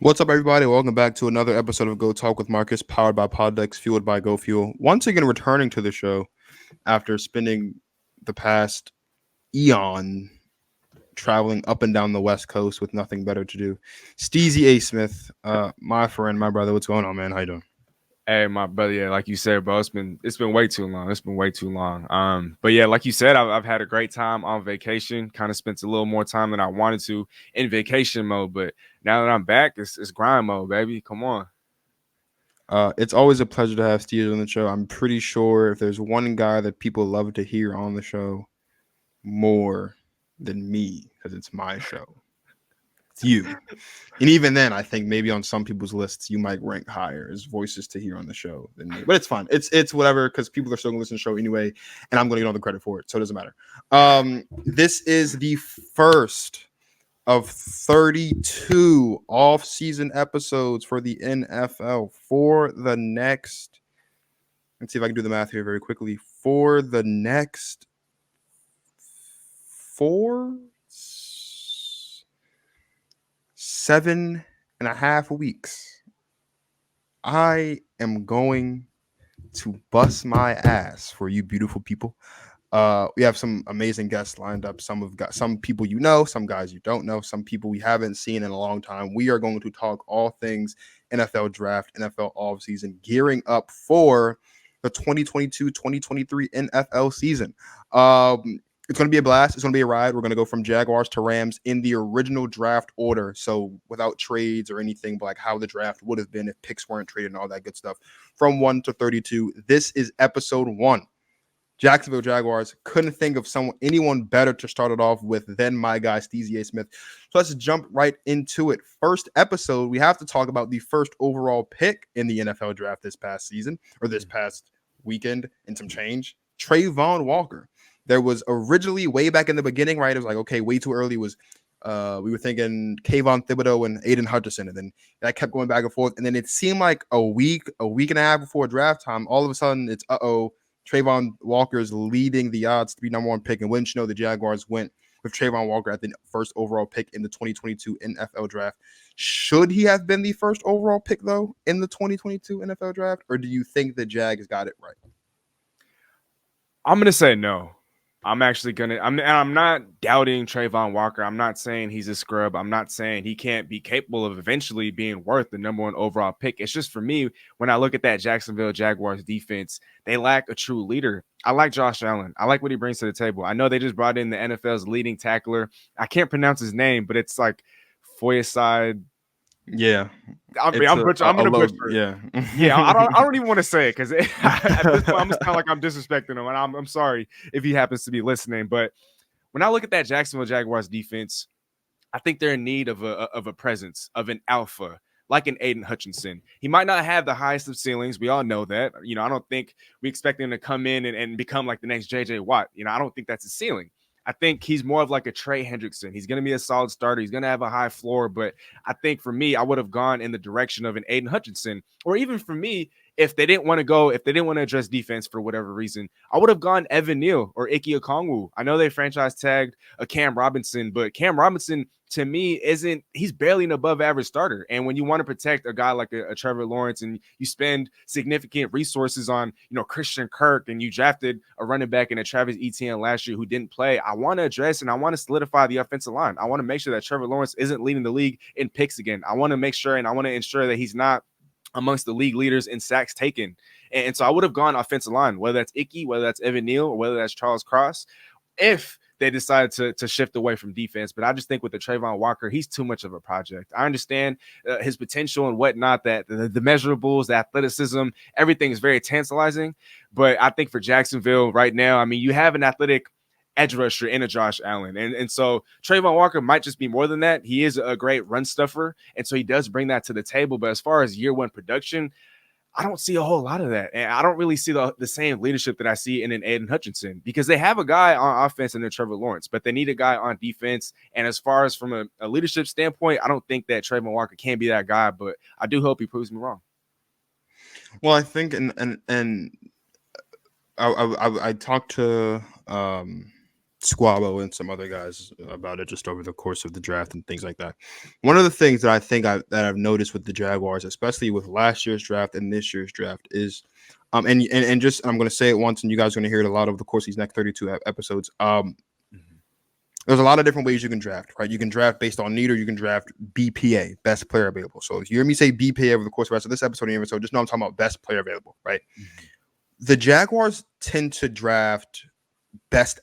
What's up, everybody? Welcome back to another episode of Go Talk with Marcus, powered by Poddex, fueled by Go Fuel. Once again, returning to the show after spending the past eon traveling up and down the West Coast with nothing better to do. Steezy A. Smith, my friend, my brother. What's going on, man? How you doing? Hey, my brother, yeah, like you said, bro, it's been way too long. It's been way too long. But yeah, like you said, I've had a great time on vacation. Kind of spent a little more time than I wanted to in vacation mode. But now that I'm back, it's grind mode, baby. Come on. It's always a pleasure to have Steezy on the show. I'm pretty sure if there's one guy that people love to hear on the show more than me, because it's my show, it's you. And even then, I think maybe on some people's lists, you might rank higher as voices to hear on the show than me. But it's fine. It's whatever, because people are still going to listen to the show anyway, and I'm going to get all the credit for it, so it doesn't matter. This is the first of 32 off-season episodes for the NFL for the next. Let's see if I can do the math here very quickly. For the next 7.5 weeks, I am going to bust my ass for you beautiful people. We have some amazing guests lined up. Some people you know, some guys you don't know, some people we haven't seen in a long time. We are going to talk all things NFL draft, NFL offseason, gearing up for the 2022-2023 NFL season. It's going to be a blast. It's going to be a ride. We're going to go from Jaguars to Rams in the original draft order. So without trades or anything, but like how the draft would have been if picks weren't traded and all that good stuff. From 1 to 32. This is episode 1. Jacksonville Jaguars. Couldn't think of anyone better to start it off with than my guy, Steezy A. Smith. So let's jump right into it. First episode, we have to talk about the first overall pick in the NFL draft this past season, or this past weekend and some change. Trey Von Walker. There was originally way back in the beginning, right? It was like, okay, way too early. We were thinking Kayvon Thibodeau and Aiden Hutchinson, and then that kept going back and forth. And then it seemed like a week and a half before draft time, all of a sudden it's Trayvon Walker is leading the odds to be number one pick. And wouldn't you know, the Jaguars went with Trayvon Walker at the first overall pick in the 2022 NFL draft. Should he have been the first overall pick, though, in the 2022 NFL draft? Or do you think the Jags got it right? I'm gonna say no. I'm not doubting Trayvon Walker. I'm not saying he's a scrub. I'm not saying he can't be capable of eventually being worth the number one overall pick. It's just for me, when I look at that Jacksonville Jaguars defense, they lack a true leader. I like Josh Allen. I like what he brings to the table. I know they just brought in the NFL's leading tackler. I can't pronounce his name, but it's like Foyeside. Yeah. I'm gonna butcher it. Yeah. Yeah, I don't even want to say it because at this point I'm just kind of like I'm disrespecting him, and I'm sorry if he happens to be listening. But when I look at that Jacksonville Jaguars defense, I think they're in need of a presence, of an alpha, like an Aiden Hutchinson. He might not have the highest of ceilings. We all know that. I don't think we expect him to come in and become like the next J.J. Watt. I don't think that's his ceiling. I think he's more of like a Trey Hendrickson. He's going to be a solid starter. He's going to have a high floor. But I think for me, I would have gone in the direction of an Aiden Hutchinson. Or even for me, if they didn't want to address defense for whatever reason, I would have gone Evan Neal or Ike Okongwu. I know they franchise tagged a Cam Robinson, but Cam Robinson to me he's barely an above average starter. And when you want to protect a guy like a Trevor Lawrence and you spend significant resources on, Christian Kirk, and you drafted a running back in a Travis Etienne last year who didn't play, I want to address and I want to solidify the offensive line. I want to make sure that Trevor Lawrence isn't leading the league in picks again. I want to make sure and I want to ensure that he's not amongst the league leaders in sacks taken. And so I would have gone offensive line, whether that's Icky, whether that's Evan Neal, or whether that's Charles Cross, if they decided to shift away from defense. But I just think with the Trayvon Walker, he's too much of a project. I understand his potential and whatnot, that the measurables, the athleticism, everything is very tantalizing. But I think for Jacksonville right now, I mean, you have an athletic edge rusher in a Josh Allen. And so Trayvon Walker might just be more than that. He is a great run stuffer. And so he does bring that to the table. But as far as year one production, I don't see a whole lot of that. And I don't really see the same leadership that I see in an Aiden Hutchinson, because they have a guy on offense in their Trevor Lawrence, but they need a guy on defense. And as far as from a leadership standpoint, I don't think that Trayvon Walker can be that guy, but I do hope he proves me wrong. Well, I think and I talked to Squabo and some other guys about it just over the course of the draft and things like that. One of the things that I think I've noticed with the Jaguars, especially with last year's draft and this year's draft, is and just I'm going to say it once, and you guys are going to hear it a lot over the course of these next 32 episodes. There's a lot of different ways you can draft, right? You can draft based on need, or you can draft BPA, best player available. So if you hear me say BPA over the course of the rest of this episode, just know I'm talking about best player available, right? The Jaguars tend to draft best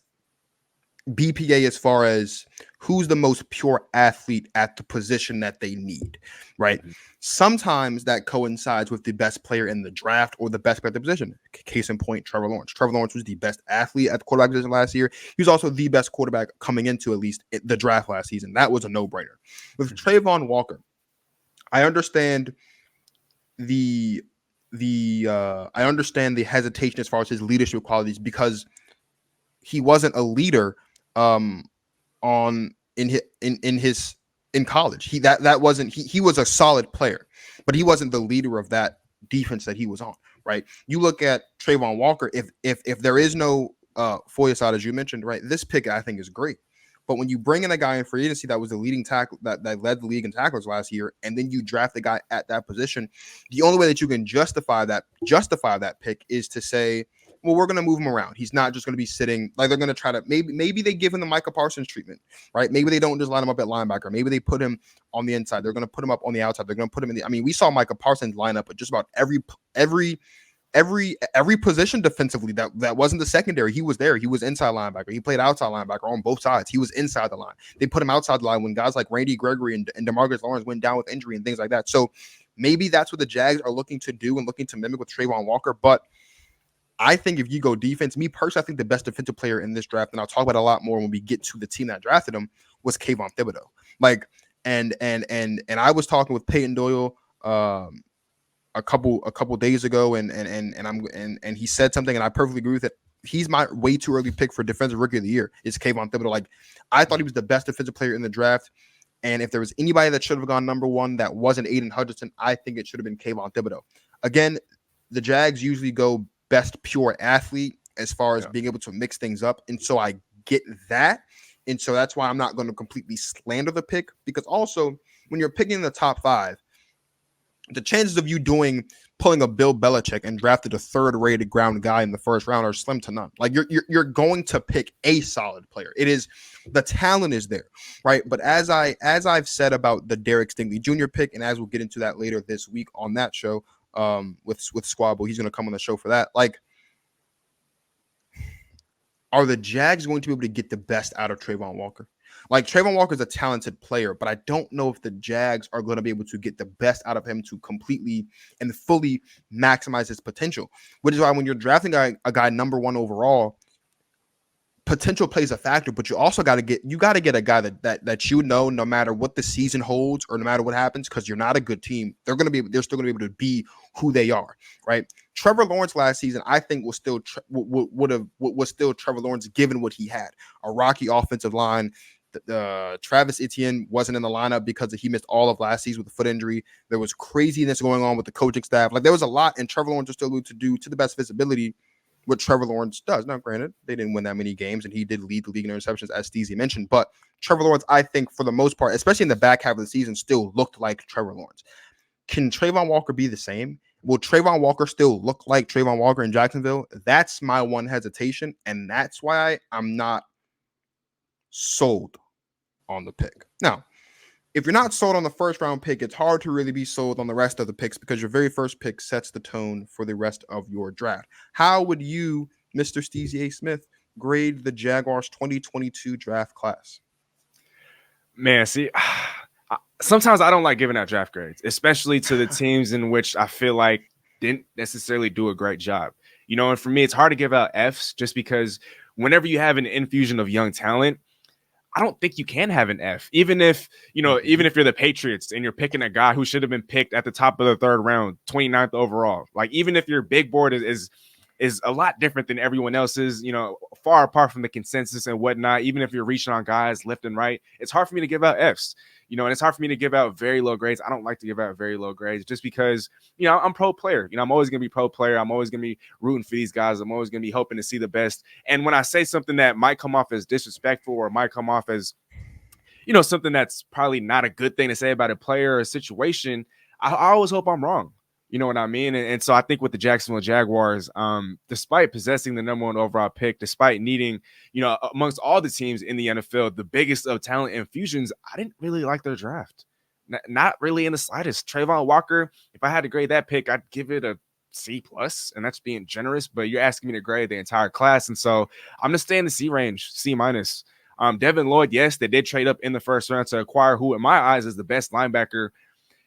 BPA as far as who's the most pure athlete at the position that they need, right? Sometimes that coincides with the best player in the draft or the best player at the position. Case in point, Trevor Lawrence. Trevor Lawrence was the best athlete at the quarterback position last year. He was also the best quarterback coming into at least the draft last season. That was a no-brainer. With Trey Von Walker, I understand the hesitation as far as his leadership qualities, because he wasn't a leader in college. He was a solid player, but he wasn't the leader of that defense that he was on, right? You look at Trey Von Walker, if there is no Foyesade, as you mentioned, right, this pick I think is great. But when you bring in a guy in free agency that was the leading tackle that led the league in tackles last year, and then you draft the guy at that position, the only way that you can justify that pick is to say, well, we're going to move him around. He's not just going to be sitting. Like, they're going to try to maybe they give him the Micah Parsons treatment, right? Maybe they don't just line him up at linebacker. Maybe they put him on the inside. They're going to put him up on the outside. They're going to put him in the. I mean, we saw Micah Parsons line up at just about every position defensively that wasn't the secondary. He was there. He was inside linebacker. He played outside linebacker on both sides. He was inside the line. They put him outside the line when guys like Randy Gregory and DeMarcus Lawrence went down with injury and things like that. So maybe that's what the Jags are looking to do and looking to mimic with Trey Von Walker. But I think if you go defense, me personally, I think the best defensive player in this draft, and I'll talk about it a lot more when we get to the team that drafted him, was Kayvon Thibodeau. Like, and I was talking with Peyton Doyle a couple days ago, and he said something, and I perfectly agree with it. He's my way too early pick for defensive rookie of the year. Is Kayvon Thibodeau. Like, I thought he was the best defensive player in the draft, and if there was anybody that should have gone number one that wasn't Aiden Hutchinson, I think it should have been Kayvon Thibodeau. Again, the Jags usually go best pure athlete as far as being able to mix things up, and so I get that, and so that's why I'm not going to completely slander the pick, because also when you're picking in the top 5, the chances of you pulling a Bill Belichick and drafted a third-rated ground guy in the first round are slim to none. Like, you're going to pick a solid player. It is, the talent is there, right? But as I've said about the Derek Stingley Jr. pick, and as we'll get into that later this week on that show, with Squabble, he's going to come on the show for that. Like, are the Jags going to be able to get the best out of Trey Von Walker? Like, Trey Von Walker is a talented player, but I don't know if the Jags are going to be able to get the best out of him to completely and fully maximize his potential, which is why when you're drafting a guy number 1 overall, potential plays a factor, but you also got to get a guy that no matter what the season holds or no matter what happens, because you're not a good team, they're still going to be able to be who they are, right? Trevor Lawrence last season, I think, was still Trevor Lawrence given what he had, a rocky offensive line. Travis Etienne wasn't in the lineup because he missed all of last season with a foot injury. There was craziness going on with the coaching staff. Like, there was a lot, and Trevor Lawrence was still able to do, to the best of his ability, what Trevor Lawrence does. Now, granted, they didn't win that many games, and he did lead the league in interceptions, as Steezy mentioned. But Trevor Lawrence, I think, for the most part, especially in the back half of the season, still looked like Trevor Lawrence. Can Trey Von Walker be the same? Will Trey Von Walker still look like Trey Von Walker in Jacksonville? That's my one hesitation, and that's why I'm not sold on the pick. Now, if you're not sold on the first round pick, it's hard to really be sold on the rest of the picks, because your very first pick sets the tone for the rest of your draft. How would you, Mr. Steezy A. Smith, grade the Jaguars 2022 draft class? Man, see, sometimes I don't like giving out draft grades, especially to the teams in which I feel like didn't necessarily do a great job. And for me, it's hard to give out Fs, just because whenever you have an infusion of young talent, I don't think you can have an F, even if you're the Patriots and you're picking a guy who should have been picked at the top of the 3rd round, 29th overall. Like, even if your big board is is a lot different than everyone else's, you know, far apart from the consensus and whatnot. Even if you're reaching on guys left and right, it's hard for me to give out Fs, you know, and it's hard for me to give out very low grades. I don't like to give out very low grades just because, you know, I'm pro player. You know, I'm always going to be pro player. I'm always going to be rooting for these guys. I'm always going to be hoping to see the best. And when I say something that might come off as disrespectful or might come off as, you know, something that's probably not a good thing to say about a player or a situation, I always hope I'm wrong. You know what I mean? And so I think with the Jacksonville Jaguars, despite possessing the number one overall pick, despite needing, you know, amongst all the teams in the NFL, the biggest of talent infusions, I didn't really like their draft. Not really in the slightest. Trey Von Walker, if I had to grade that pick, I'd give it a C plus, and that's being generous. But you're asking me to grade the entire class, and so I'm gonna stay in the C range, C minus. Devin Lloyd, yes, they did trade up in the first round to acquire who, in my eyes, is the best linebacker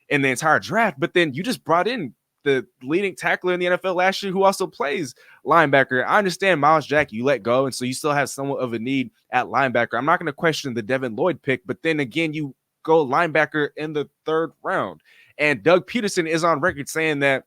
in the entire draft. But then you just brought in the leading tackler in the NFL last year who also plays linebacker. I understand Miles Jack, you let go, and so you still have somewhat of a need at linebacker. I'm not going to question the Devin Lloyd pick, but then again, you go linebacker in the third round. And Doug Pederson is on record saying that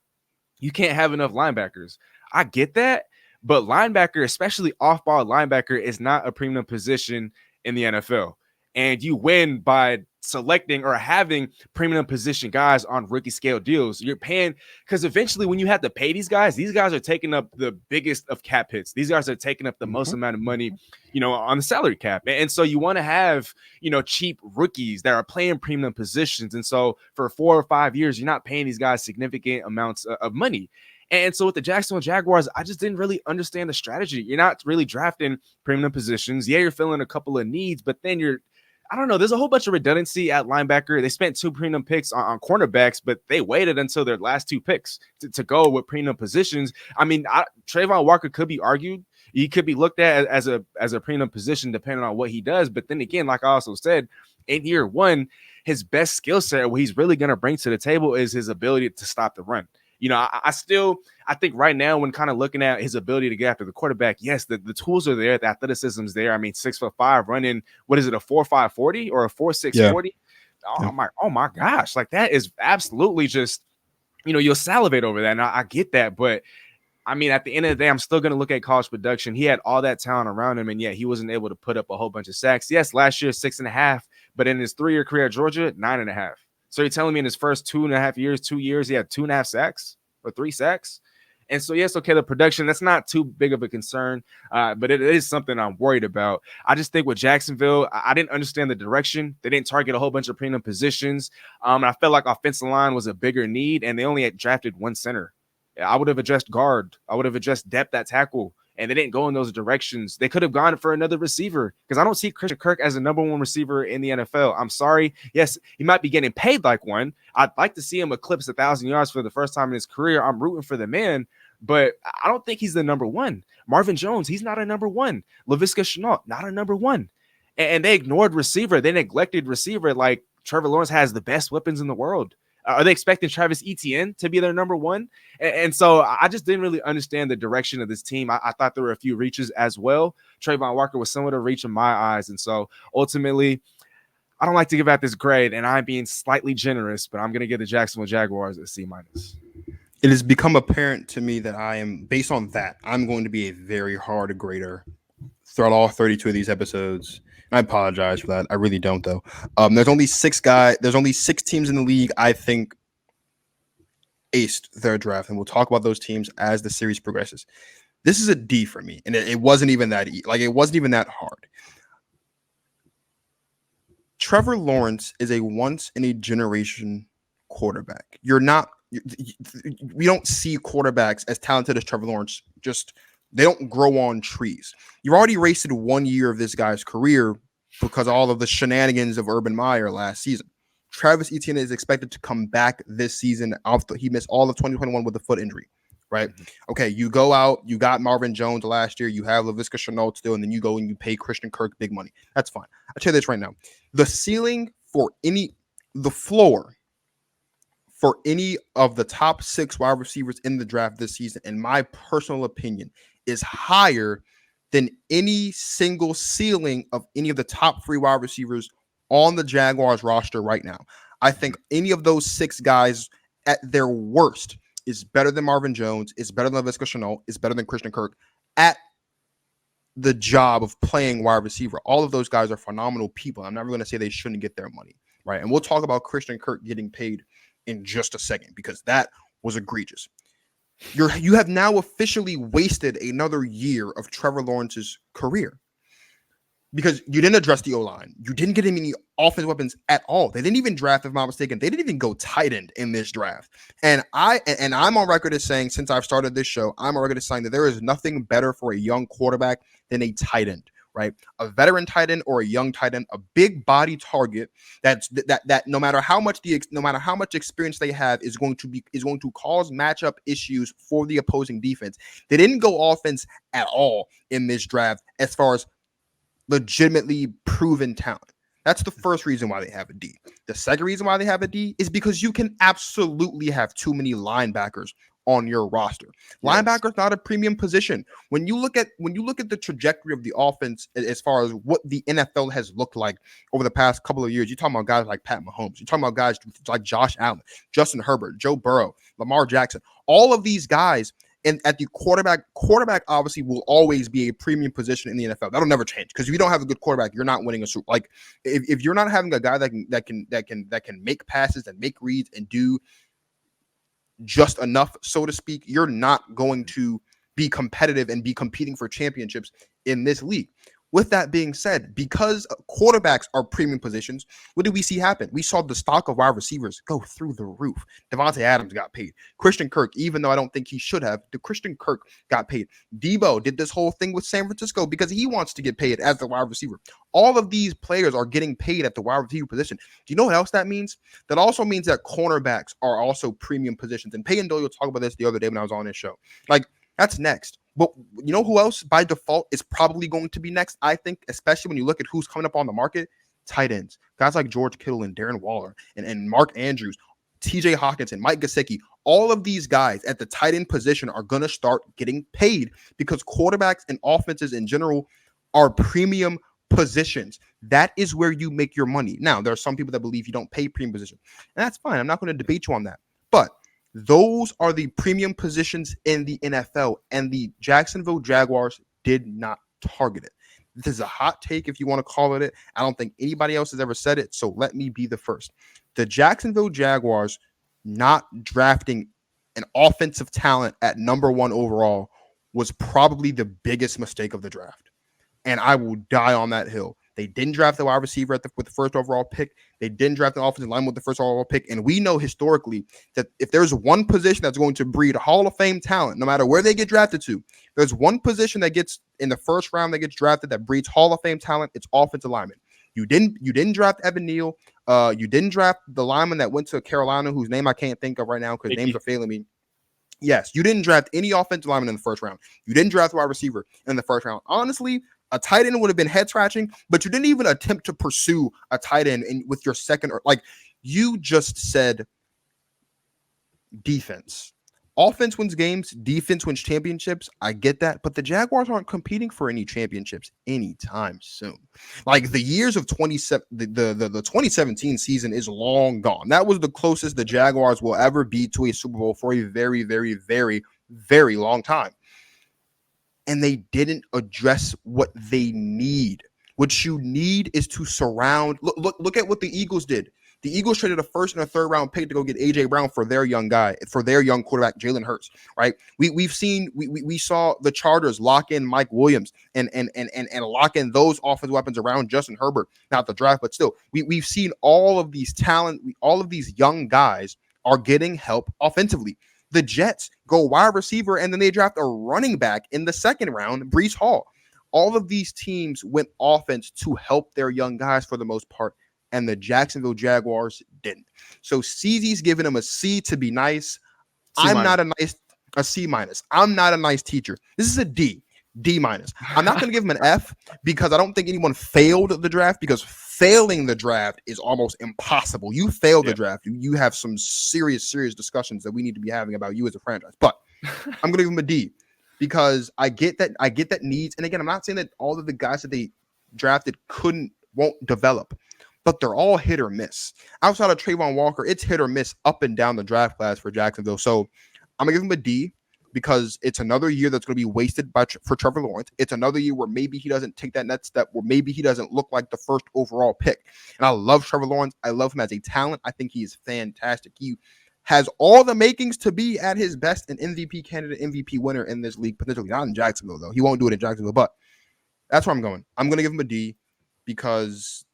you can't have enough linebackers. I get that, but linebacker, especially off-ball linebacker, is not a premium position in the NFL. And you win by selecting or having premium position guys on rookie scale deals. You're paying, because eventually when you have to pay these guys are taking up the biggest of cap hits. These guys are taking up the most amount of money, you know, on the salary cap. And so you want to have, you know, cheap rookies that are playing premium positions. And so for 4 or 5 years, you're not paying these guys significant amounts of money. And so with the Jacksonville Jaguars, I just didn't really understand the strategy. You're not really drafting premium positions. Yeah, you're filling a couple of needs, but then I don't know. There's a whole bunch of redundancy at linebacker. They spent 2 premium picks on cornerbacks, but they waited until their last 2 picks to go with premium positions. I mean, Trey Von Walker could be argued. He could be looked at as a premium position depending on what he does. But then again, like I also said, in year one, his best skill set, what he's really going to bring to the table is his ability to stop the run. You know, I think right now when kind of looking at his ability to get after the quarterback, yes, the tools are there, the athleticism's there. I mean, 6'5" running, what is it, a 4.5 40 or a 4.6 40? Oh my gosh, like that is absolutely just, you know, you'll salivate over that. And I get that, but I mean, at the end of the day, I'm still going to look at college production. He had all that talent around him, and yet he wasn't able to put up a whole bunch of sacks. Yes, last year 6.5, but in his 3-year career at Georgia, 9.5. So you're telling me in his first 2.5 years, 2 years, he had 2.5 sacks or 3 sacks? And so, yes, okay, the production, that's not too big of a concern, but it is something I'm worried about. I just think with Jacksonville, I didn't understand the direction. They didn't target a whole bunch of premium positions. And I felt like offensive line was a bigger need, and they only had drafted 1 center. I would have addressed guard. I would have addressed depth at tackle. And they didn't go in those directions. They could have gone for another receiver because I don't see Christian Kirk as a number 1 receiver in the NFL. I'm sorry. Yes, he might be getting paid like one. I'd like to see him eclipse 1,000 yards for the first time in his career. I'm rooting for the man, but I don't think he's the number 1. Marvin Jones, he's not a number 1. Laviska Shenault, not a number 1. And they ignored receiver. They neglected receiver. Like Trevor Lawrence has the best weapons in the world. Are they expecting Travis Etienne to be their number 1? And so I just didn't really understand the direction of this team. I thought there were a few reaches as well. Trey Von Walker was somewhat a reach in my eyes. And so ultimately, I don't like to give out this grade, and I'm being slightly generous, but I'm going to give the Jacksonville Jaguars a C minus. It has become apparent to me that I am, based on that, I'm going to be a very hard grader throughout all 32 of these episodes. And I apologize for that. I really don't, though. There's only 6 teams in the league I think aced their draft, and we'll talk about those teams as the series progresses. This is a D for me, and it wasn't even that it wasn't even that hard. Trevor Lawrence is a once in a generation quarterback. We don't see quarterbacks as talented as Trevor Lawrence. They don't grow on trees. You've already wasted 1 year of this guy's career because of all of the shenanigans of Urban Meyer last season. Travis Etienne is expected to come back this season. He missed all of 2021 with a foot injury, right? Okay, you go out, you got Marvin Jones last year, you have Laviska Shenault still, and then you go and you pay Christian Kirk big money. That's fine. I'll tell you this right now. The floor for any of the top 6 wide receivers in the draft this season, in my personal opinion, is higher than any single ceiling of any of the top 3 wide receivers on the Jaguars roster right now. I think any of those 6 guys at their worst is better than Marvin Jones, is better than Laviska Shenault, is better than Christian Kirk at the job of playing wide receiver. All of those guys are phenomenal people. I'm never going to say they shouldn't get their money, right? And we'll talk about Christian Kirk getting paid in just a second because that was egregious. You have now officially wasted another year of Trevor Lawrence's career because you didn't address the O-line. You didn't get him any offensive weapons at all. They didn't even draft, if I'm not mistaken, they didn't even go tight end in this draft. And I'm on record as saying, since I've started this show, I'm on record as saying that there is nothing better for a young quarterback than a tight end, right? A veteran tight end or a young tight end, a big body target that no matter how much experience they have is going to cause matchup issues for the opposing defense. They didn't go offense at all in this draft as far as legitimately proven talent. That's the first reason why they have a D. The second reason why they have a D is because you can absolutely have too many linebackers on your roster. Yes. Linebacker's not a premium position. When you look at the trajectory of the offense as far as what the NFL has looked like over the past couple of years, you're talking about guys like Pat Mahomes. You're talking about guys like Josh Allen, Justin Herbert, Joe Burrow, Lamar Jackson. All of these guys. And at the quarterback obviously will always be a premium position in the NFL. That'll never change because if you don't have a good quarterback, you're not winning a Super. Like if you're not having a guy that can make passes and make reads and do just enough, so to speak, you're not going to be competitive and be competing for championships in this league. With that being said, because quarterbacks are premium positions, what did we see happen? We saw the stock of wide receivers go through the roof. Devontae Adams got paid. Christian Kirk, even though I don't think he should have, Christian Kirk got paid. Debo did this whole thing with San Francisco because he wants to get paid as the wide receiver. All of these players are getting paid at the wide receiver position. Do you know what else that means? That also means that cornerbacks are also premium positions. And Peyton Doyle talked about this the other day when I was on his show. Like, that's next. But you know who else by default is probably going to be next, I think, especially when you look at who's coming up on the market? Tight ends. Guys like George Kittle and Darren Waller and Mark Andrews, TJ Hawkinson, Mike Gesicki. All of these guys at the tight end position are going to start getting paid because quarterbacks and offenses in general are premium positions. That is where you make your money. Now, there are some people that believe you don't pay premium position. And that's fine. I'm not going to debate you on that. But those are the premium positions in the NFL, and the Jacksonville Jaguars did not target it. This is a hot take if you want to call it. I don't think anybody else has ever said it, so let me be the first. The Jacksonville Jaguars not drafting an offensive talent at number 1 overall was probably the biggest mistake of the draft, and I will die on that hill. They didn't draft the wide receiver with the first overall pick. They didn't draft an offensive lineman with the first overall pick. And we know historically that if there's one position that's going to breed Hall of Fame talent, no matter where they get drafted to, there's one position that gets in the first round that gets drafted that breeds Hall of Fame talent. It's offensive lineman. You didn't draft Evan Neal. You didn't draft the lineman that went to Carolina, whose name I can't think of right now because names are failing me. Yes, you didn't draft any offensive lineman in the first round. You didn't draft a wide receiver in the first round. Honestly, a tight end would have been head scratching, but you didn't even attempt to pursue a tight end with your second, or like you just said, defense. Offense wins games, defense wins championships. I get that, but the Jaguars aren't competing for any championships anytime soon. Like the years of 2017 season is long gone. That was the closest the Jaguars will ever be to a Super Bowl for a very, very, very, very long time. And they didn't address what they need. What you need is to surround. Look at what the Eagles did. The Eagles traded a first and a third round pick to go get A.J. Brown for their young guy, for their young quarterback, Jalen Hurts, right? We saw the Chargers lock in Mike Williams and lock in those offensive weapons around Justin Herbert. Not the draft, but still, we've seen all of these talent, all of these young guys are getting help offensively. The Jets go wide receiver, and then they draft a running back in the second round, Breece Hall. All of these teams went offense to help their young guys for the most part, and the Jacksonville Jaguars didn't. So Steezy's giving them a C to be nice. A C minus. I'm not a nice teacher. This is a D minus. I'm not going to give him an F because I don't think anyone failed the draft, because failing the draft is almost impossible. You fail the draft. You have some serious discussions that we need to be having about you as a franchise. But I'm going to give him a D because I get that needs. And again, I'm not saying that all of the guys that they drafted won't develop, but they're all hit or miss. Outside of Trey Von Walker, it's hit or miss up and down the draft class for Jacksonville. So I'm gonna give him a D because it's another year that's going to be wasted for Trevor Lawrence. It's another year where maybe he doesn't take that next step, where maybe he doesn't look like the first overall pick. And I love Trevor Lawrence. I love him as a talent. I think he is fantastic. He has all the makings to be at his best, an MVP candidate, MVP winner in this league, potentially not in Jacksonville, though. He won't do it in Jacksonville, but that's where I'm going. I'm going to give him a D because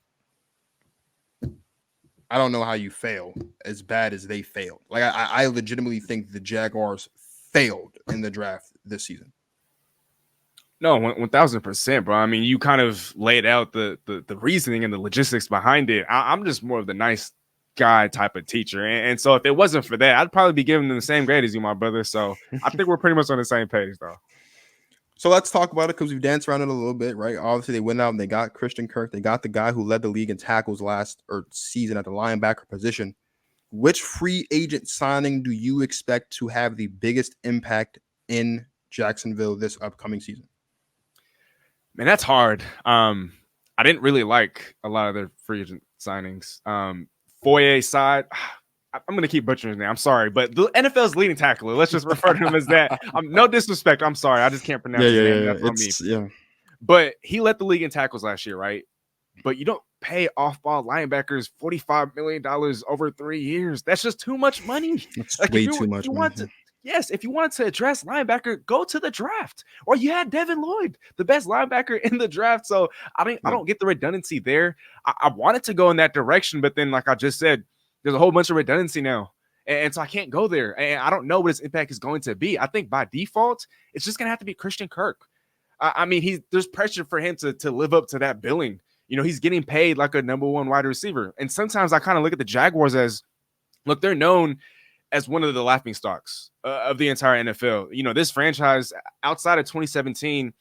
I don't know how you fail as bad as they failed. Like I legitimately think the Jaguars failed in the draft this season. No, 1,000%, bro. I mean, you kind of laid out the reasoning and the logistics behind it. I'm just more of the nice guy type of teacher, and so if it wasn't for that, I'd probably be giving them the same grade as you, my brother. So I think we're pretty much on the same page, though. So let's talk about it because we've danced around it a little bit, right? Obviously, they went out and they got Christian Kirk. They got the guy who led the league in tackles last season at the linebacker position. Which free agent signing do you expect to have the biggest impact in Jacksonville this upcoming season? Man, that's hard. I didn't really like a lot of their free agent signings. Foye side, I'm going to keep butchering his name. I'm sorry, but the NFL's leading tackler. Let's just refer to him as that. No disrespect. I'm sorry. I just can't pronounce his name. That's on me. Yeah. But he led the league in tackles last year, right? But you don't pay off-ball linebackers $45 million over 3 years. That's just too much money. That's like way too much money. Yes, if you wanted to address linebacker, go to the draft. Or you had Devin Lloyd, the best linebacker in the draft. So I don't get the redundancy there. I wanted to go in that direction, but then, like I just said, there's a whole bunch of redundancy now. And so I can't go there. And I don't know what his impact is going to be. I think by default, it's just going to have to be Christian Kirk. I mean, there's pressure for him to live up to that billing. You know, he's getting paid like a number one wide receiver. And sometimes I kind of look at the Jaguars as, look, they're known as one of the laughing stocks of the entire NFL. You know, this franchise outside of 2017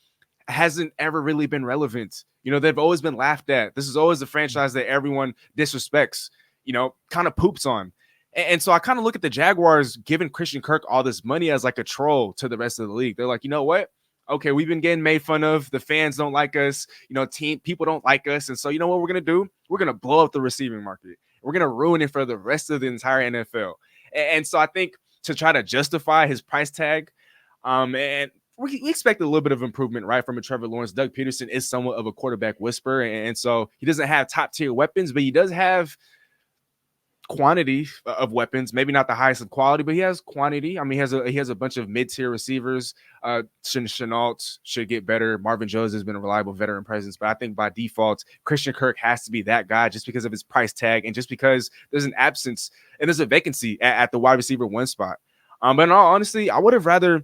hasn't ever really been relevant. You know, they've always been laughed at. This is always the franchise that everyone disrespects, you know, kind of poops on. And so I kind of look at the Jaguars giving Christian Kirk all this money as like a troll to the rest of the league. They're like, you know what? Okay, we've been getting made fun of. The fans don't like us. You know, people don't like us. And so you know what we're going to do? We're going to blow up the receiving market. We're going to ruin it for the rest of the entire NFL. And so I think to try to justify his price tag, and we expect a little bit of improvement, right, from a Trevor Lawrence. Doug Pederson is somewhat of a quarterback whisperer. And so he doesn't have top tier weapons, but he does have quantity of weapons, maybe not the highest of quality, but he has quantity. I mean, he has a bunch of mid-tier receivers. Shenault should get better. Marvin Jones has been a reliable veteran presence, but I think by default, Christian Kirk has to be that guy just because of his price tag and just because there's an absence and there's a vacancy at the wide receiver one spot. But in all honesty, I would have rather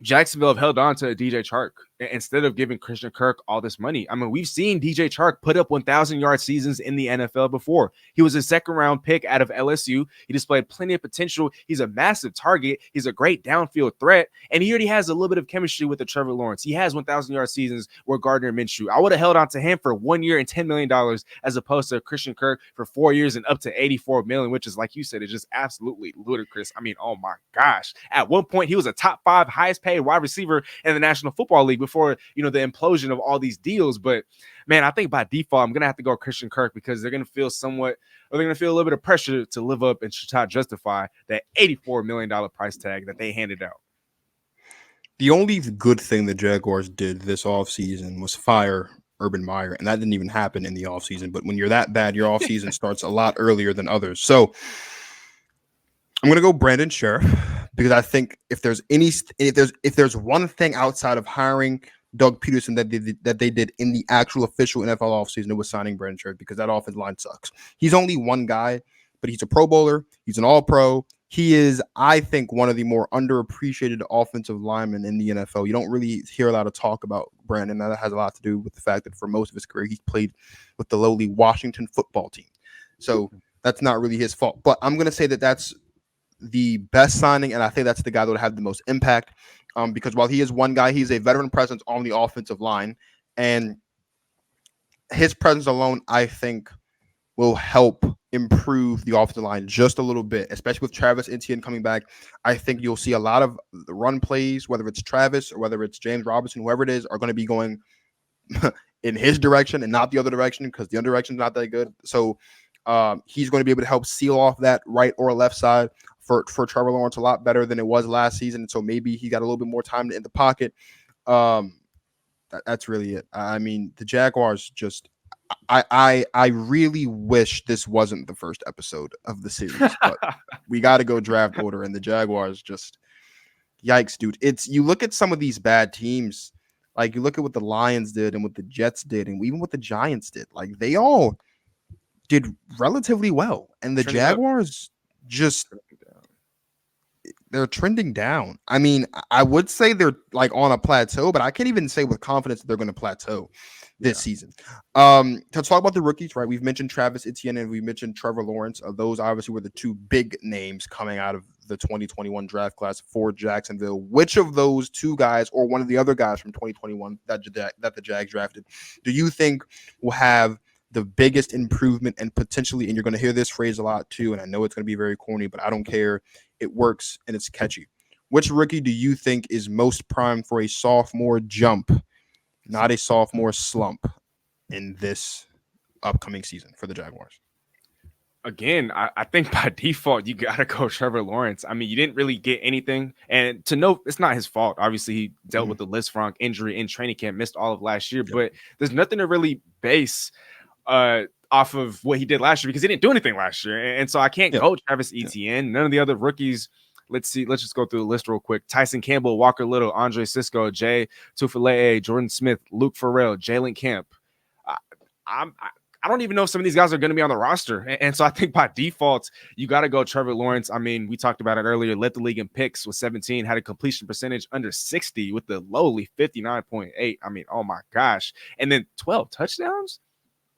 Jacksonville have held on to DJ Chark instead of giving Christian Kirk all this money. I mean, we've seen DJ Chark put up 1,000-yard seasons in the NFL before. He was a second-round pick out of LSU. He displayed plenty of potential. He's a massive target. He's a great downfield threat, and he already has a little bit of chemistry with the Trevor Lawrence. He has 1,000-yard seasons with Gardner Minshew. I would have held on to him for 1 year and $10 million as opposed to Christian Kirk for 4 years and up to $84 million, which is, like you said, is just absolutely ludicrous. I mean, oh my gosh. At one point, he was a top 5 highest paid wide receiver in the National Football League before, you know, the implosion of all these deals. But man, I think by default, I'm going to have to go Christian Kirk because they're going to feel they're going to feel a little bit of pressure to live up and try to justify that $84 million price tag that they handed out. The only good thing the Jaguars did this offseason was fire Urban Meyer, and that didn't even happen in the offseason. But when you're that bad, your offseason starts a lot earlier than others. So I'm gonna go Brandon Sheriff because I think if there's one thing outside of hiring Doug Pederson that they did in the actual official NFL offseason, it was signing Brandon Sheriff because that offensive line sucks. He's only one guy, but he's a Pro Bowler. He's an All-Pro. He is, I think, one of the more underappreciated offensive linemen in the NFL. You don't really hear a lot of talk about Brandon. That has a lot to do with the fact that for most of his career, he's played with the lowly Washington football team. So that's not really his fault. But I'm going to say that that's the best signing, and I think that's the guy that would have the most impact because while he is one guy, he's a veteran presence on the offensive line, and his presence alone, I think, will help improve the offensive line just a little bit, especially with Travis Etienne coming back. I think you'll see a lot of the run plays, whether it's Travis or whether it's James Robinson, whoever it is, are going to be going in his direction and not the other direction because the other direction is not that good. So he's going to be able to help seal off that right or left side for Trevor Lawrence a lot better than it was last season. And so maybe he got a little bit more time in the pocket. That's really it. I mean, the Jaguars just. I really wish this wasn't the first episode of the series, but we got to go draft order, and the Jaguars just yikes, dude. It's you look at some of these bad teams, like you look at what the Lions did and what the Jets did, and even what the Giants did. Like they all did relatively well, and the Trending up. Jaguars just they're trending down. I mean, I would say they're like on a plateau, but I can't even say with confidence that they're going to plateau this season. To talk about the rookies, right? We've mentioned Travis Etienne and we mentioned Trevor Lawrence. Those obviously were the two big names coming out of the 2021 draft class for Jacksonville. Which of those two guys or one of the other guys from 2021 that the Jags drafted do you think will have the biggest improvement and potentially, and you're going to hear this phrase a lot too, and I know it's going to be very corny, but I don't care. It works and it's catchy. Which rookie do you think is most primed for a sophomore jump, not a sophomore slump in this upcoming season for the Jaguars? Again, I think by default, you got to go Trevor Lawrence. I mean, you didn't really get anything. And to note, it's not his fault. Obviously, he dealt with the Lisfranc injury in training camp, missed all of last year. Yep. But there's nothing to really base off of what he did last year because he didn't do anything last year. And so I can't go Travis Etienne. None of the other rookies. Let's see. Let's just go through the list real quick. Tyson Campbell, Walker Little, Andre Cisco, Jay Tufele, Jordan Smith, Luke Farrell, Jalen Camp. I don't even know if some of these guys are going to be on the roster. And so I think by default, you got to go Trevor Lawrence. I mean, we talked about it earlier. Led the league in picks with 17, had a completion percentage under 60 with the lowly 59.8. I mean, oh my gosh. And then 12 touchdowns?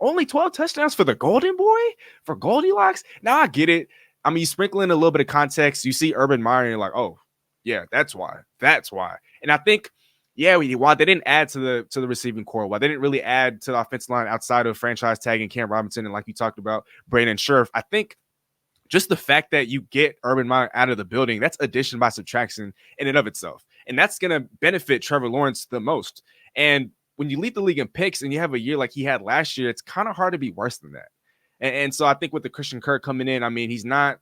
Only 12 touchdowns for the Golden Boy? For Goldilocks? Now I get it. I mean, you sprinkle in a little bit of context. You see Urban Meyer and you're like, oh, yeah, that's why. That's why. And I think, while they didn't add to the receiving core, while they didn't really add to the offensive line outside of franchise tagging Cam Robinson and like you talked about, Brandon Scherf, I think just the fact that you get Urban Meyer out of the building, that's addition by subtraction in and of itself. And that's going to benefit Trevor Lawrence the most. And when you lead the league in picks and you have a year like he had last year, it's kind of hard to be worse than that. And so I think with the Christian Kirk coming in, I mean, he's not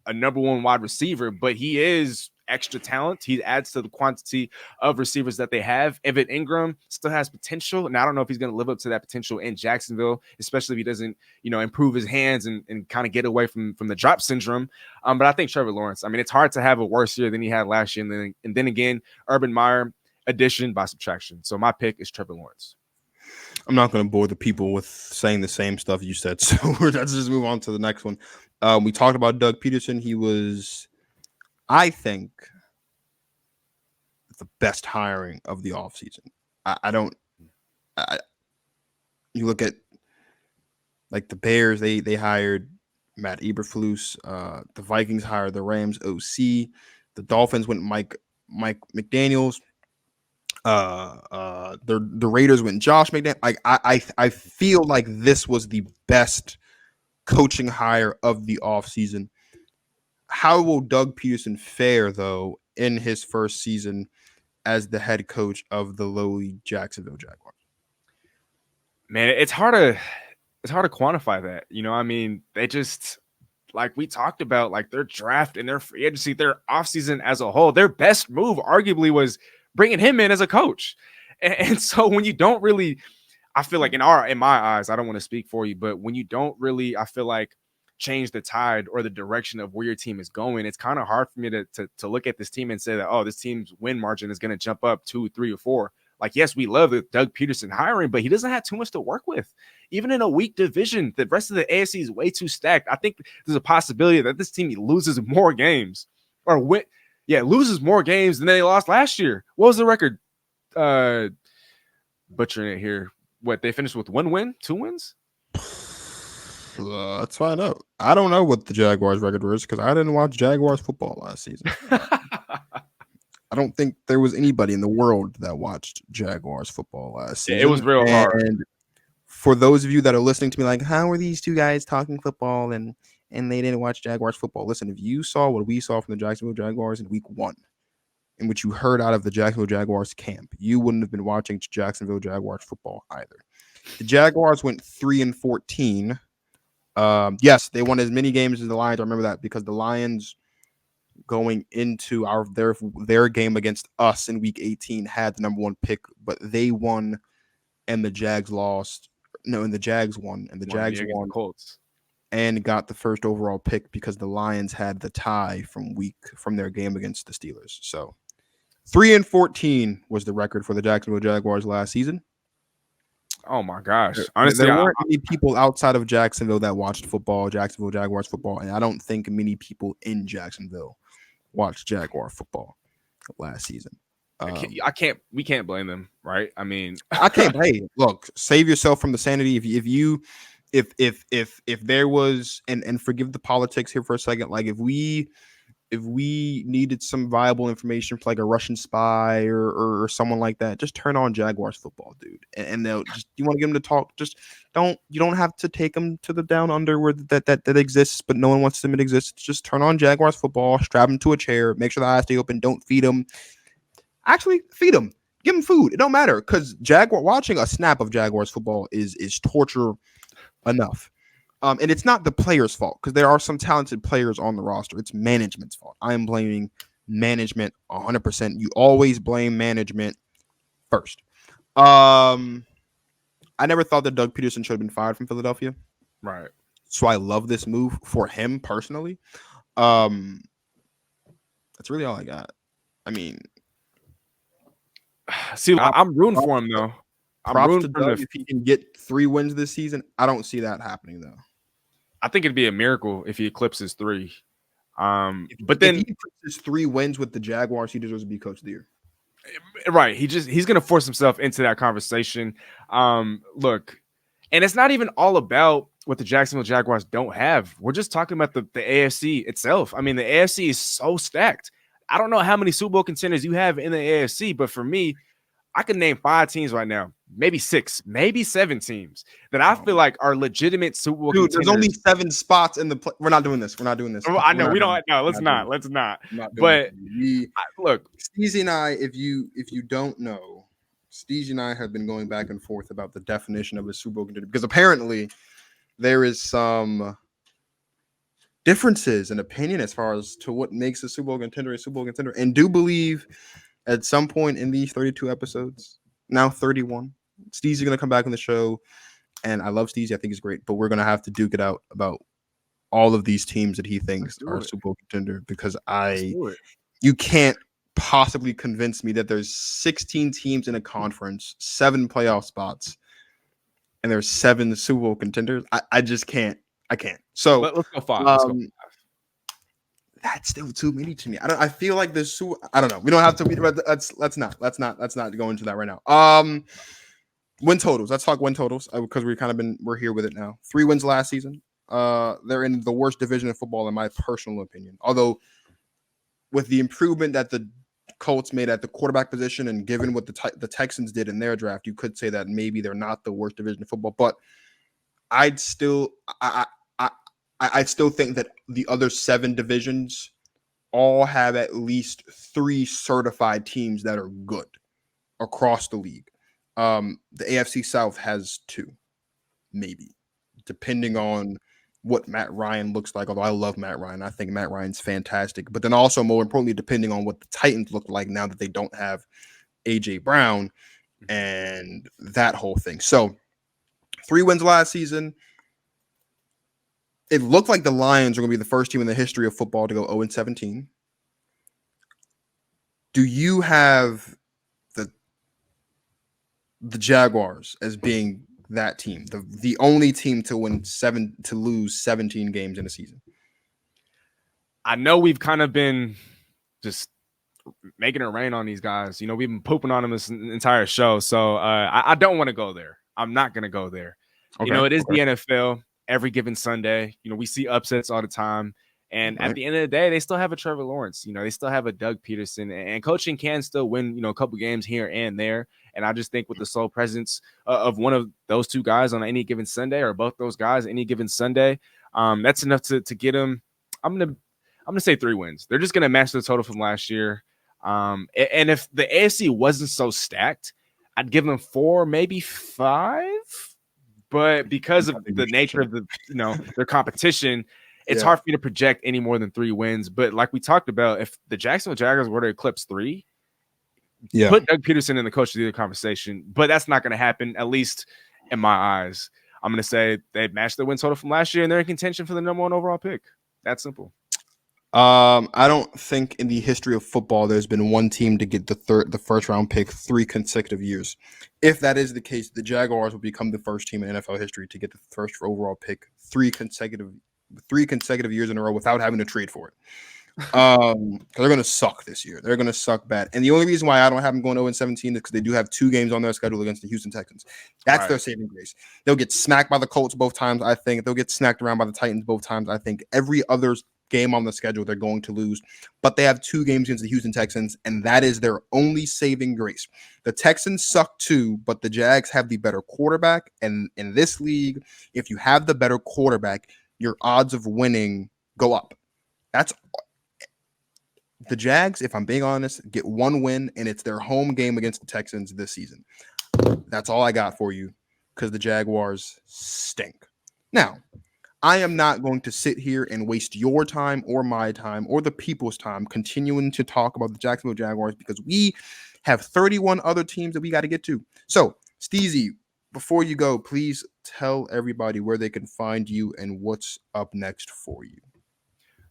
a number one wide receiver, but he is extra talent. He adds to the quantity of receivers that they have. Evan Ingram still has potential, and I don't know if he's going to live up to that potential in Jacksonville, especially if he doesn't, improve his hands and kind of get away from the drop syndrome. But I think Trevor Lawrence, I mean, it's hard to have a worse year than he had last year. And then again, Urban Meyer, addition by subtraction. So my pick is Trevor Lawrence. I'm not going to bore the people with saying the same stuff you said, so let's just move on to the next one. We talked about Doug Pederson. He was, I think, the best hiring of the offseason. You look at like the Bears, they hired Matt Eberflus. The Vikings hired the Rams OC. The Dolphins went Mike McDaniels. The Raiders went Josh McDaniels. Like I feel like this was the best coaching hire of the offseason. How will Doug Pederson fare, though, in his first season as the head coach of the lowly Jacksonville Jaguars? Man, it's hard to quantify that. I mean, they just, like we talked about, like their draft and their free agency, their offseason as a whole, their best move arguably was bringing him in as a coach. And so when you don't really, I feel like in my eyes, I don't want to speak for you, but when you don't really, I feel like, change the tide or the direction of where your team is going, it's kind of hard for me to look at this team and say that, oh, this team's win margin is going to jump up 2, 3, or 4. Like, yes, we love the Doug Pederson hiring, but he doesn't have too much to work with. Even in a weak division, the rest of the AFC is way too stacked. I think there's a possibility that this team loses more games loses more games than they lost last year. What was the record? Butchering it here. What, they finished with 1 win, 2 wins? Let's find out. I don't know what the Jaguars record was because I didn't watch Jaguars football last season. I don't think there was anybody in the world that watched Jaguars football last season. It was real hard. And for those of you that are listening to me like, how are these two guys talking football and they didn't watch Jaguars football? Listen, if you saw what we saw from the Jacksonville Jaguars in week 1, in which you heard out of the Jacksonville Jaguars camp, you wouldn't have been watching Jacksonville Jaguars football either. The Jaguars went 3-14. Yes, they won as many games as the Lions. I remember that because the Lions going into their game against us in week 18 had the number 1 pick, but they won and the Jags lost. No, and the Jags won, and the Jags against the won Colts. and got the first overall pick because the Lions had the tie from their game against the Steelers. So 3-14 was the record for the Jacksonville Jaguars last season. Oh my gosh! Honestly, there weren't many people outside of Jacksonville that watched football, Jacksonville Jaguars football, and I don't think many people in Jacksonville watched Jaguar football last season. We can't blame them, right? I mean, I can't blame. Look, save yourself from the sanity. If there was, and forgive the politics here for a second, like if we needed some viable information for like a Russian spy or someone like that, just turn on Jaguars football, dude. And they'll just, you want to get them to talk, you don't have to take them to the down under where that exists, but no one wants them to exist. Just turn on Jaguars football, strap them to a chair, make sure the eyes stay open, don't feed them. Actually, feed them. Give them food. It don't matter because watching a snap of Jaguars football is torture enough. And it's not the players' fault because there are some talented players on the roster. It's management's fault. I am blaming management 100%. You always blame management first. I never thought that Doug Pederson should have been fired from Philadelphia. Right. So I love this move for him personally. That's really all I got. I mean, see, I'm rooting for him though. I'm rooting for him if he can get 3 wins this season. I don't see that happening though. I think it'd be a miracle if he eclipses 3. But then if he eclipses 3 wins with the Jaguars, he deserves to be coach of the year. Right. He's going to force himself into that conversation. Look, and it's not even all about what the Jacksonville Jaguars don't have. We're just talking about the AFC itself. I mean, the AFC is so stacked. I don't know how many Super Bowl contenders you have in the AFC, but for me, I can name 5 teams right now, maybe 6, maybe 7 teams that I feel like are legitimate Super Bowl contenders. There's only 7 spots in the we're not doing this. We're not doing this. I know we don't. No, let's not. Let's not. But look, Steezy and I, if you don't know, Steezy and I have been going back and forth about the definition of a Super Bowl contender because apparently there is some differences in opinion as far as to what makes a Super Bowl contender a Super Bowl contender, and do believe at some point in these 32 episodes, now 31, Steezy's going to come back on the show, and I love Steezy. I think he's great, but we're going to have to duke it out about all of these teams that he thinks are Super Bowl contender because you can't possibly convince me that there's 16 teams in a conference, 7 playoff spots, and there's 7 Super Bowl contenders. I just can't. I can't. So let's go 5. Let's go 5. That's still too many to me. I feel like there's I don't know. We don't have to. Let's not go into that right now. Win totals. Let's talk win totals because we're here with it now. 3 wins last season. They're in the worst division of football in my personal opinion. Although with the improvement that the Colts made at the quarterback position and given what the Texans did in their draft, you could say that maybe they're not the worst division of football. But I'd still I still think that the other 7 divisions all have at least 3 certified teams that are good across the league. The AFC South has 2, maybe, depending on what Matt Ryan looks like. Although I love Matt Ryan. I think Matt Ryan's fantastic. But then also, more importantly, depending on what the Titans look like now that they don't have A.J. Brown and that whole thing. So 3 wins last season. It looked like the Lions are going to be the first team in the history of football to go 0-17. Do you have the Jaguars as being that team, the only team to lose 17 games in a season? I know we've kind of been just making it rain on these guys. We've been pooping on them this entire show. So I don't want to go there. I'm not going to go there. Okay, it is the NFL. Every given Sunday, we see upsets all the time. And at the end of the day, they still have a Trevor Lawrence. They still have a Doug Pederson. And coaching can still win, a couple games here and there. And I just think with the sole presence of one of those 2 guys on any given Sunday, or both those guys any given Sunday, that's enough to get them. I'm gonna say 3 wins. They're just gonna match the total from last year. And if the AFC wasn't so stacked, I'd give them 4, maybe 5. But because of the nature of their competition, it's hard for me to project any more than 3 wins. But like we talked about, if the Jacksonville Jaguars were to eclipse 3, put Doug Pederson in the coach of the conversation. But that's not going to happen, at least in my eyes. I'm going to say they matched their win total from last year, and they're in contention for the number 1 overall pick. That's simple. I don't think in the history of football there's been one team to get the first round pick 3 consecutive years. If that is the case, the Jaguars will become the first team in NFL history to get the first overall pick 3 consecutive years in a row without having to trade for it. Because they're gonna suck this year. They're gonna suck bad. And the only reason why I don't have them going 0-17 is because they do have 2 games on their schedule against the Houston Texans. That's their saving grace. They'll get smacked by the Colts both times, I think. They'll get snacked around by the Titans both times, I think. Every other game on the schedule they're going to lose, but they have 2 games against the Houston Texans, and that is their only saving grace. The Texans suck too, but the Jags have the better quarterback, and in this league, if you have the better quarterback, your odds of winning go up. That's the Jags, if I'm being honest, get 1 win, and it's their home game against the Texans this season. That's all I got for you, because the Jaguars stink. Now, I am not going to sit here and waste your time or my time or the people's time continuing to talk about the Jacksonville Jaguars, because we have 31 other teams that we got to get to. So, Steezy, before you go, please tell everybody where they can find you and what's up next for you.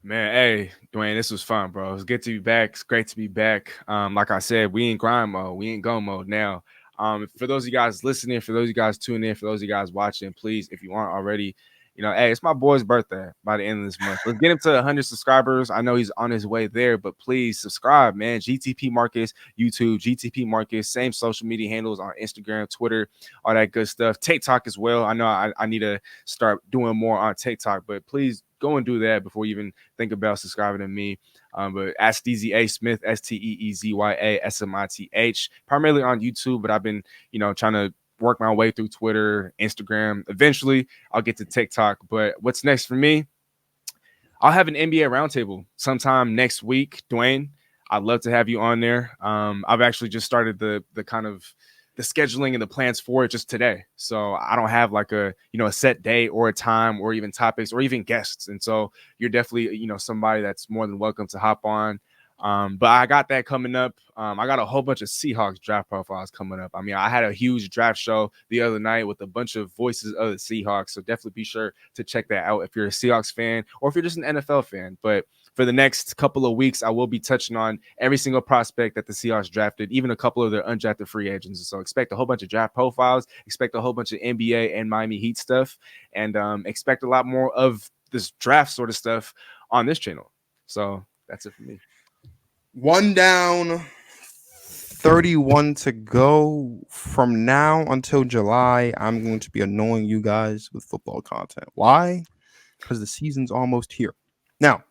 Man, hey, Dwayne, this was fun, bro. It's good to be back. It's great to be back. Like I said, we in grind mode. We in go mode now. For those of you guys listening, for those of you guys tuning in, for those of you guys watching, please, if you aren't already, hey, it's my boy's birthday by the end of this month. Let's get him to 100 subscribers. I know he's on his way there, but please subscribe, man. GTP Marcus, YouTube, GTP Marcus, same social media handles on Instagram, Twitter, all that good stuff. TikTok as well. I know I need to start doing more on TikTok, but please go and do that before you even think about subscribing to me. But at Steezy A Smith, SteezyASmith, primarily on YouTube, but I've been, trying to work my way through Twitter, Instagram. Eventually, I'll get to TikTok. But what's next for me? I'll have an NBA roundtable sometime next week, Dwayne. I'd love to have you on there. I've actually just started the kind of the scheduling and the plans for it just today. So I don't have like a set day or a time or even topics or even guests. And so you're definitely, somebody that's more than welcome to hop on. But I got that coming up. I got a whole bunch of Seahawks draft profiles coming up. I mean, I had a huge draft show the other night with a bunch of voices of the Seahawks. So definitely be sure to check that out if you're a Seahawks fan or if you're just an NFL fan. But for the next couple of weeks, I will be touching on every single prospect that the Seahawks drafted, even a couple of their undrafted free agents. So expect a whole bunch of draft profiles, expect a whole bunch of NBA and Miami Heat stuff, and expect a lot more of this draft sort of stuff on this channel. So that's it for me. 1 down, 31 to go. From now until July, I'm going to be annoying you guys with football content. Why? Because the season's almost here. Now,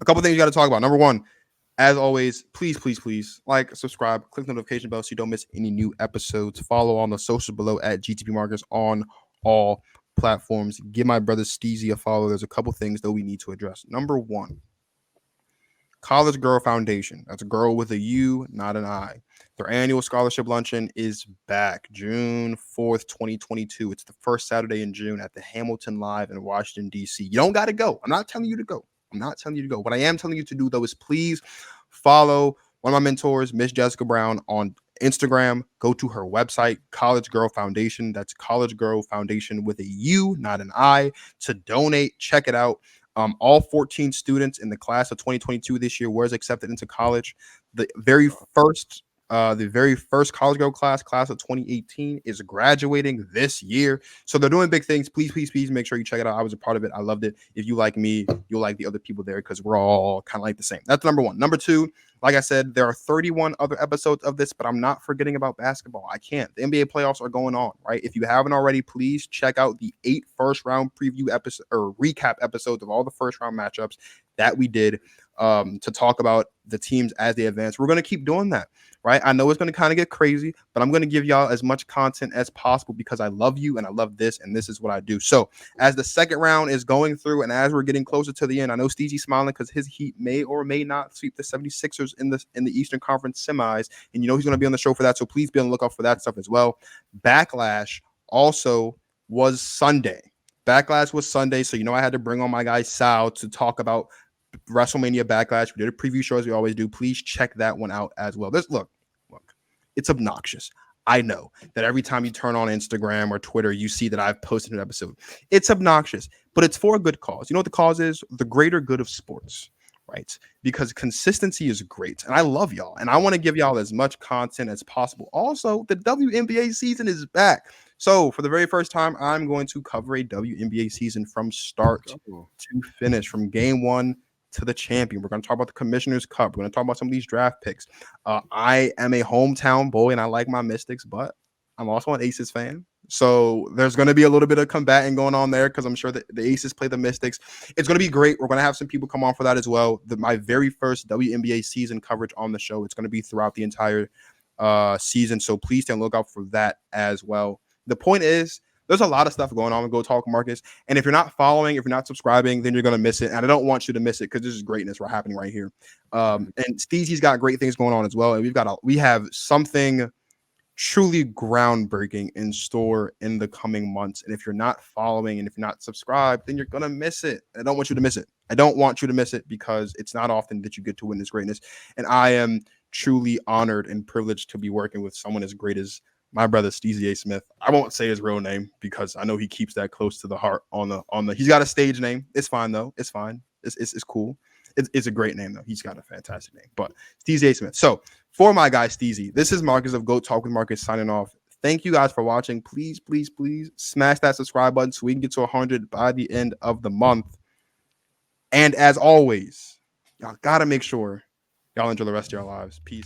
a couple things you got to talk about. Number 1, as always, please like, subscribe, click the notification bell so you don't miss any new episodes. Follow on the socials below at GTP Marcus on all platforms. Give my brother Steezy a follow. There's a couple things that we need to address. Number 1, College Girl Foundation. That's a girl with a U, not an I. Their annual scholarship luncheon is back June 4th, 2022. It's the first Saturday in June at the Hamilton Live in Washington, D.C. You don't got to go. I'm not telling you to go. What I am telling you to do, though, is please follow one of my mentors, Miss Jessica Brown, on Instagram. Go to her website, College Girl Foundation. That's College Girl Foundation with a U, not an I, to donate. Check it out. All 14 students in the class of 2022 this year was accepted into college. The very first college girl class of 2018 is graduating this year. So they're doing big things. Please make sure you check it out. I was a part of it. I loved it. If you like me, you'll like the other people there because we're all kind of like the same. That's number 1. Number 2, like I said, there are 31 other episodes of this, but I'm not forgetting about basketball. I can't. The NBA playoffs are going on, right? If you haven't already, please check out the 8 first round preview episode or recap episodes of all the first round matchups that we did to talk about the teams as they advance. We're going to keep doing that, right? I know it's going to kind of get crazy, but I'm going to give y'all as much content as possible because I love you and I love this, and this is what I do. So as the second round is going through and as we're getting closer to the end, I know Steezy's smiling because his Heat may or may not sweep the 76ers in the Eastern Conference semis, and he's going to be on the show for that, so please be on the lookout for that stuff as well. Backlash also was Sunday. Backlash was Sunday, so I had to bring on my guy Sal to talk about WrestleMania Backlash. We did a preview show as we always do. Please check that one out as well. Look, it's obnoxious. I know that every time you turn on Instagram or Twitter, you see that I've posted an episode. It's obnoxious, but it's for a good cause. You know what the cause is? The greater good of sports, right? Because consistency is great. And I love y'all. And I want to give y'all as much content as possible. Also, the WNBA season is back. So for the very first time, I'm going to cover a WNBA season from start to finish, from game one to the champion. We're going to talk about the Commissioner's Cup. We're going to talk about some of these draft picks. I am a hometown boy and I like my Mystics, but I'm also an Aces fan. So there's going to be a little bit of combating going on there because I'm sure that the Aces play the Mystics. It's going to be great. We're going to have some people come on for that as well. My very first WNBA season coverage on the show. It's going to be throughout the entire season. So please stay on the lookout for that as well. The point is, there's a lot of stuff going on with Go Talk Marcus. And if you're not following, if you're not subscribing, then you're going to miss it. And I don't want you to miss it because this is greatness happening right here. And Steezy's got great things going on as well. And we have something truly groundbreaking in store in the coming months. And if you're not following and if you're not subscribed, then you're going to miss it. I don't want you to miss it. I don't want you to miss it because it's not often that you get to witness greatness. And I am truly honored and privileged to be working with someone as great as my brother Steezy A Smith. I won't say his real name because I know he keeps that close to the heart on the he's got a stage name. It's fine though. It's fine. It's cool. It's a great name though. He's got a fantastic name. But Steezy A Smith. So for my guy Steezy, this is Marcus of Go Talk with Marcus signing off. Thank you guys for watching. Please smash that subscribe button so we can get to 100 by the end of the month. And as always, y'all gotta make sure y'all enjoy the rest of your lives. Peace.